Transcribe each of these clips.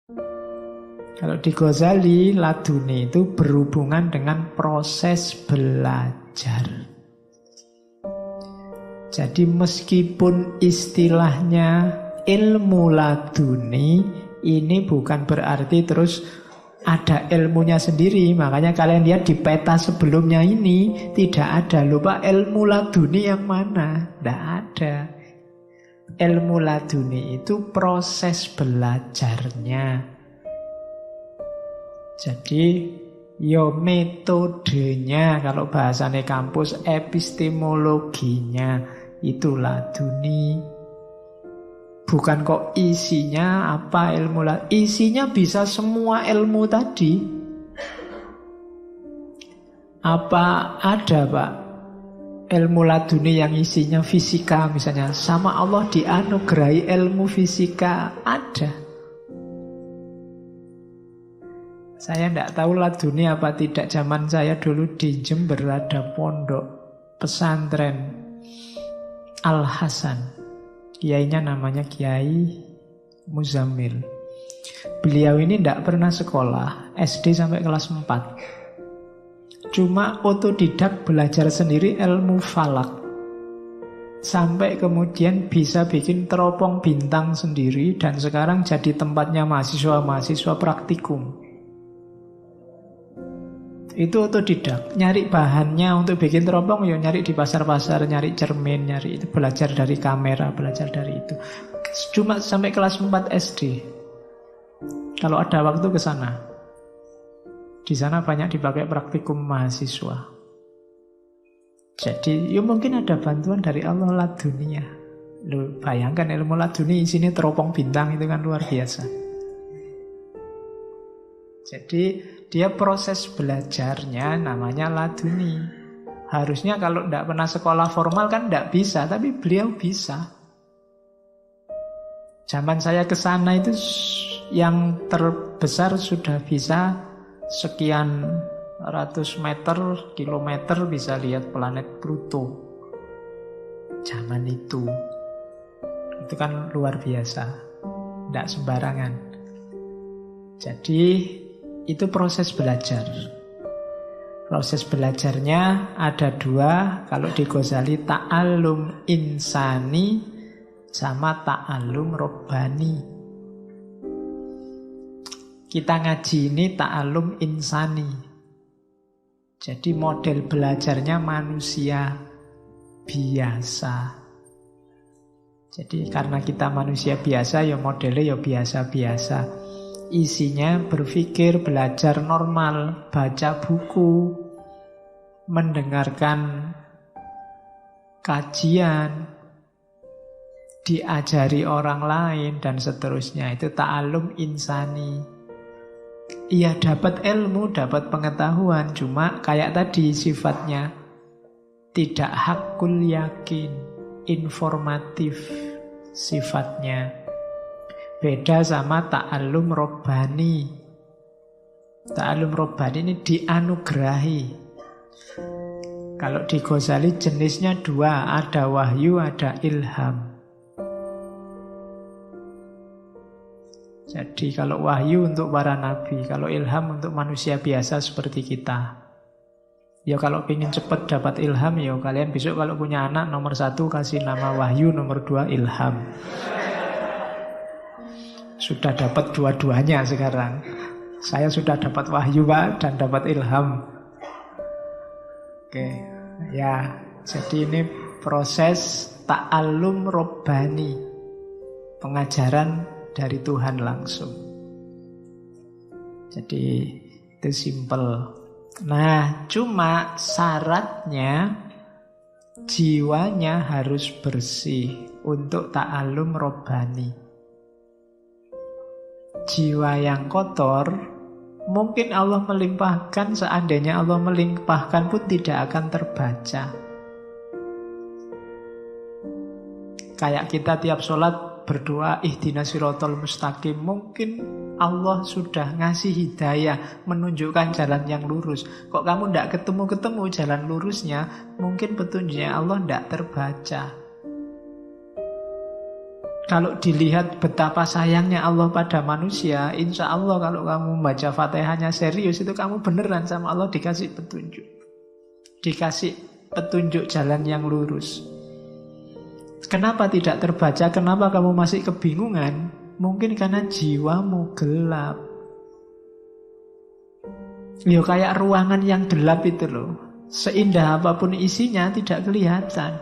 Kalau di Ghazali, laduni itu berhubungan dengan proses belajar. Jadi meskipun istilahnya ilmu laduni, ini bukan berarti terus ada ilmunya sendiri. Makanya kalian lihat di peta sebelumnya ini tidak ada. Lupa ilmu laduni yang mana? Tidak ada. Ilmu laduni itu proses belajarnya. Jadi yo metodenya, kalau bahasanya kampus epistemologinya itu laduni. Bukan kok isinya apa ilmu laduni. Isinya bisa semua ilmu tadi. Apa ada Pak ilmu laduni yang isinya fisika misalnya? Sama Allah dianugerahi ilmu fisika. Ada. Saya tidak tahu laduni apa tidak. Zaman saya dulu di Jember ada pondok pesantren Al-Hasan. Kiainya namanya Kiai Muzammil. Beliau ini tidak pernah sekolah, SD sampai kelas 4. Cuma otodidak belajar sendiri ilmu falak. Sampai kemudian bisa bikin teropong bintang sendiri. Dan sekarang jadi tempatnya mahasiswa-mahasiswa praktikum. Itu otodidak, nyari bahannya untuk bikin teropong, ya nyari di pasar-pasar, nyari cermin, nyari itu, belajar dari kamera, belajar dari itu. Cuma sampai kelas 4 SD. Kalau ada waktu ke sana. Di sana banyak dipakai praktikum mahasiswa. Jadi, ya mungkin ada bantuan dari Allah ladunia. Lu bayangkan ilmu laduni isinya teropong bintang, itu kan luar biasa. Jadi dia proses belajarnya namanya laduni. Harusnya kalau tidak pernah sekolah formal kan tidak bisa, tapi beliau bisa. Zaman saya ke sana itu yang terbesar sudah bisa sekian ratus meter, kilometer bisa lihat planet Pluto. Zaman itu kan luar biasa, tidak sembarangan. Jadi itu proses belajar. Proses belajarnya ada dua. Kalau di Ghazali ta'allum insani sama ta'allum robbani. Kita ngaji ini ta'allum insani. Jadi model belajarnya manusia biasa. Jadi karena kita manusia biasa, ya modelnya ya biasa-biasa. Isinya berpikir, belajar normal, baca buku, mendengarkan kajian, diajari orang lain, dan seterusnya. Itu ta'allum insani. Ia dapat ilmu, dapat pengetahuan, cuma kayak tadi sifatnya tidak hakul yakin, informatif sifatnya. Beda sama ta'allum robbani. Ta'allum robbani ini dianugerahi. Kalau di Ghazali jenisnya dua, ada wahyu, ada ilham. Jadi kalau wahyu untuk para nabi, kalau ilham untuk manusia biasa seperti kita. Ya kalau ingin cepat dapat ilham, ya kalian besok kalau punya anak, nomor 1 kasih nama wahyu, nomor 2 ilham. Sudah dapat dua-duanya sekarang. Saya sudah dapat wahyu Pak, dan dapat ilham. Oke, ya. Jadi ini proses ta'allum robbani. Pengajaran dari Tuhan langsung. Jadi itu simple. Nah, cuma syaratnya jiwanya harus bersih untuk ta'allum robbani. Jiwa yang kotor, mungkin Allah melimpahkan, seandainya Allah melimpahkan pun tidak akan terbaca. Kayak kita tiap sholat berdoa ihdinas siratal mustaqim, mungkin Allah sudah ngasih hidayah, menunjukkan jalan yang lurus. Kok kamu tidak ketemu-ketemu jalan lurusnya, mungkin petunjuknya Allah tidak terbaca. Kalau dilihat betapa sayangnya Allah pada manusia, insya Allah kalau kamu membaca Fatihahnya serius, itu kamu beneran sama Allah dikasih petunjuk. Dikasih petunjuk jalan yang lurus. Kenapa tidak terbaca? Kenapa kamu masih kebingungan? Mungkin karena jiwamu gelap. Ya kayak ruangan yang gelap itu loh. Seindah apapun isinya tidak kelihatan.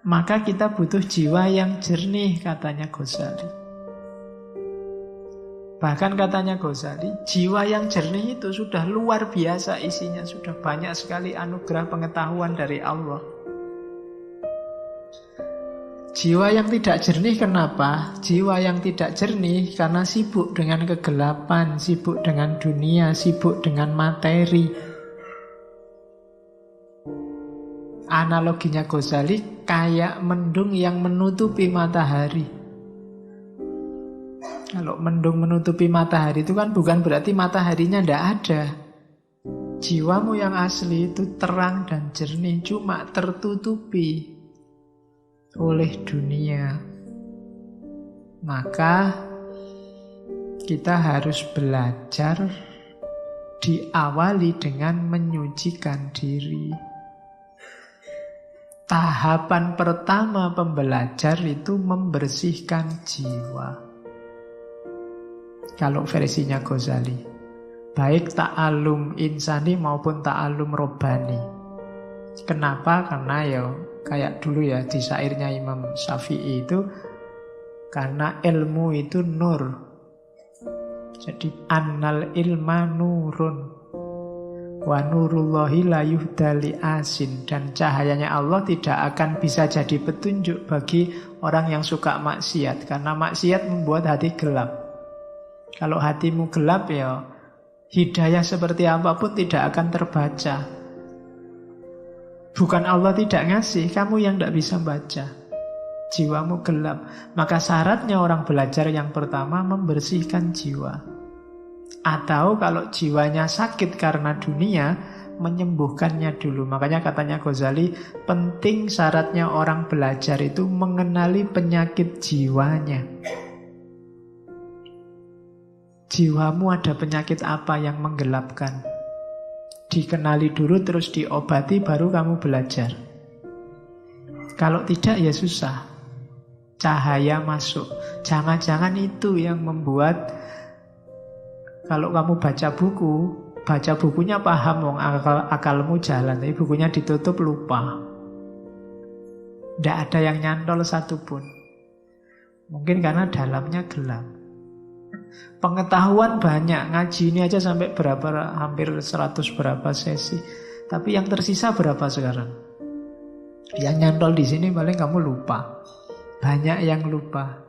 Maka kita butuh jiwa yang jernih, katanya Ghazali. Bahkan katanya Ghazali, jiwa yang jernih itu sudah luar biasa isinya. Sudah banyak sekali anugerah pengetahuan dari Allah. Jiwa yang tidak jernih kenapa? Jiwa yang tidak jernih karena sibuk dengan kegelapan, sibuk dengan dunia, sibuk dengan materi. Analoginya Ghazali kayak mendung yang menutupi matahari. Kalau mendung menutupi matahari itu kan bukan berarti mataharinya tidak ada. Jiwamu yang asli itu terang dan jernih, cuma tertutupi oleh dunia. Maka kita harus belajar diawali dengan menyucikan diri. Tahapan pertama pembelajar itu membersihkan jiwa. Kalau versinya Ghazali, baik ta'alum insani maupun ta'alum robbani. Kenapa? Karena ya kayak dulu ya di syairnya Imam Syafi'i itu, karena ilmu itu nur. Jadi annal ilma nurun wa nurullahi la yuhdali asin. Dan cahayanya Allah tidak akan bisa jadi petunjuk bagi orang yang suka maksiat, karena maksiat membuat hati gelap. Kalau hatimu gelap ya hidayah seperti apapun tidak akan terbaca. Bukan Allah tidak ngasih, kamu yang tidak bisa baca. Jiwamu gelap. Maka syaratnya orang belajar yang pertama membersihkan jiwa. Atau kalau jiwanya sakit karena dunia, menyembuhkannya dulu. Makanya katanya Ghazali, penting syaratnya orang belajar itu mengenali penyakit jiwanya. Jiwamu ada penyakit apa yang menggelapkan? Dikenali dulu, terus diobati, baru kamu belajar. Kalau tidak ya susah. Cahaya masuk. Jangan-jangan itu yang membuat kalau kamu baca bukunya paham, akalmu jalan, tapi bukunya ditutup lupa. Tidak ada yang nyantol satupun. Mungkin karena dalamnya gelap. Pengetahuan banyak, ngaji ini aja sampai berapa, hampir 100 berapa sesi. Tapi yang tersisa berapa sekarang? Yang nyantol di sini paling kamu lupa. Banyak yang lupa.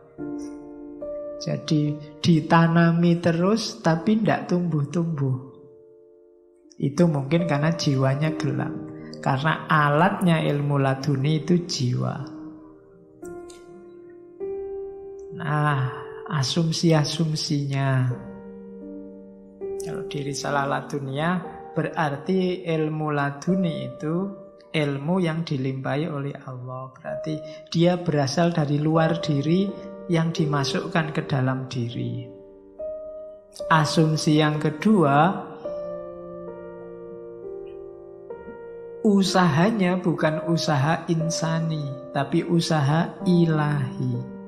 Jadi ditanami terus tapi tidak tumbuh-tumbuh. Itu mungkin karena jiwanya gelap. Karena alatnya ilmu laduni itu jiwa. Nah, asumsi-asumsinya. Kalau di Risalah Ladunia berarti ilmu laduni itu ilmu yang dilimpahi oleh Allah. Berarti dia berasal dari luar diri yang dimasukkan ke dalam diri. Asumsi yang kedua, usahanya bukan usaha insani, tapi usaha ilahi.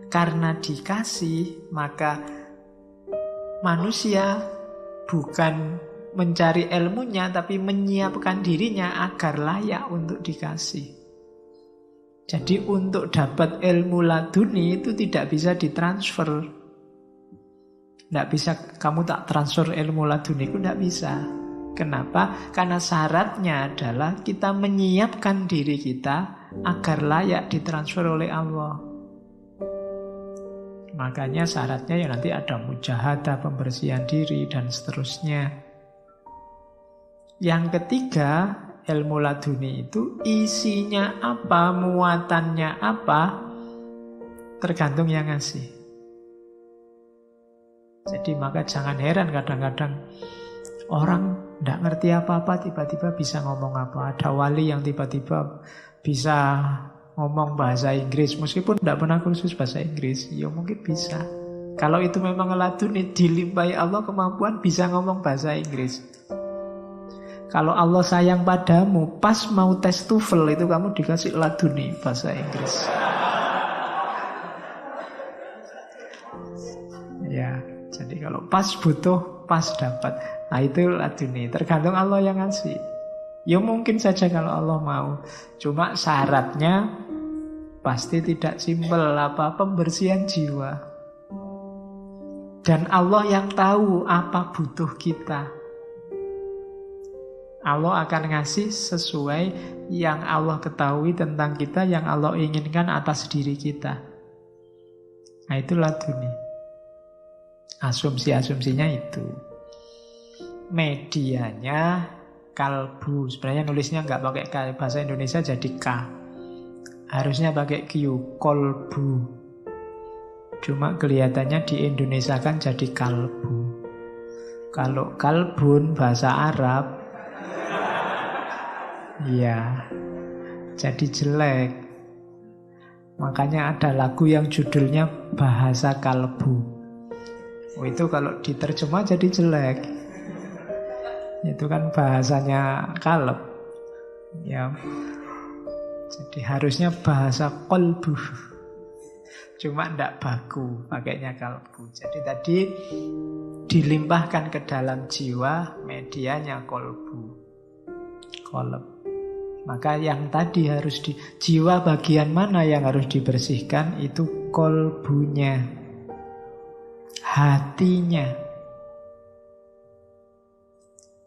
Karena dikasih, maka manusia bukan mencari ilmunya, tapi menyiapkan dirinya agar layak untuk dikasih. Jadi untuk dapat ilmu laduni itu tidak bisa ditransfer. Tidak bisa, kamu tak transfer ilmu laduni itu tidak bisa. Kenapa? Karena syaratnya adalah kita menyiapkan diri kita agar layak ditransfer oleh Allah. Makanya syaratnya ya nanti ada mujahadah, pembersihan diri, dan seterusnya. Yang ketiga, ilmu laduni itu isinya apa, muatannya apa, tergantung yang ngasih. Jadi maka jangan heran kadang-kadang orang tidak ngerti apa-apa tiba-tiba bisa ngomong apa. Ada wali yang tiba-tiba bisa ngomong bahasa Inggris meskipun tidak pernah kursus bahasa Inggris, ya mungkin bisa. Kalau itu memang laduni, dilimpahi Allah kemampuan bisa ngomong bahasa Inggris. Kalau Allah sayang padamu, pas mau tes TOEFL itu kamu dikasih laduni bahasa Inggris. Ya, jadi kalau pas butuh, pas dapat. Nah itu laduni, tergantung Allah yang ngasih. Ya mungkin saja kalau Allah mau. Cuma syaratnya pasti tidak simpel, pembersihan jiwa. Dan Allah yang tahu apa butuh kita. Allah akan ngasih sesuai yang Allah ketahui tentang kita, yang Allah inginkan atas diri kita. Nah itu laduni. Asumsi-asumsinya itu. Medianya kalbu. Sebenarnya nulisnya nggak pakai K, bahasa Indonesia jadi K. Harusnya pakai Q, kolbu. Cuma kelihatannya di Indonesia kan jadi kalbu. Kalau kalbun bahasa Arab, ya jadi jelek. Makanya ada lagu yang judulnya Bahasa Kalbu. Itu kalau diterjemah jadi jelek. Itu kan bahasanya kalb. Ya. Jadi harusnya bahasa kolbu. Cuma ndak baku pakainya kalbu. Jadi tadi dilimpahkan ke dalam jiwa, medianya kolbu. Kolb. Maka yang tadi harus jiwa bagian mana yang harus dibersihkan? Itu kolbunya, hatinya.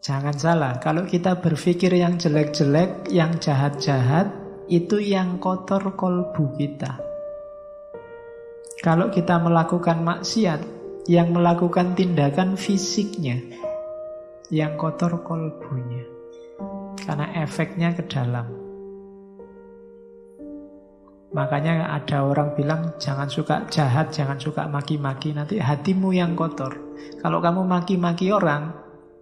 Jangan salah, kalau kita berpikir yang jelek-jelek, yang jahat-jahat, itu yang kotor kolbu kita. Kalau kita melakukan maksiat, yang melakukan tindakan fisiknya, yang kotor kolbunya. Karena efeknya ke dalam. Makanya ada orang bilang jangan suka jahat, jangan suka maki-maki, nanti hatimu yang kotor. Kalau kamu maki-maki orang,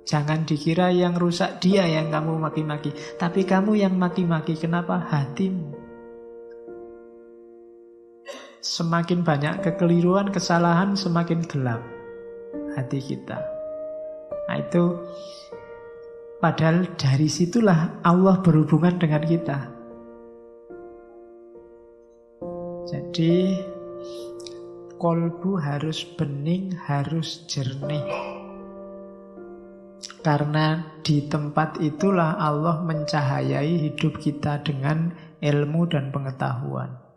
jangan dikira yang rusak dia yang kamu maki-maki, tapi kamu yang maki-maki. Kenapa? Hatimu. Semakin banyak kekeliruan, kesalahan, semakin gelap hati kita. Nah itu, padahal dari situlah Allah berhubungan dengan kita. Jadi kolbu harus bening, harus jernih. Karena di tempat itulah Allah mencahayai hidup kita dengan ilmu dan pengetahuan.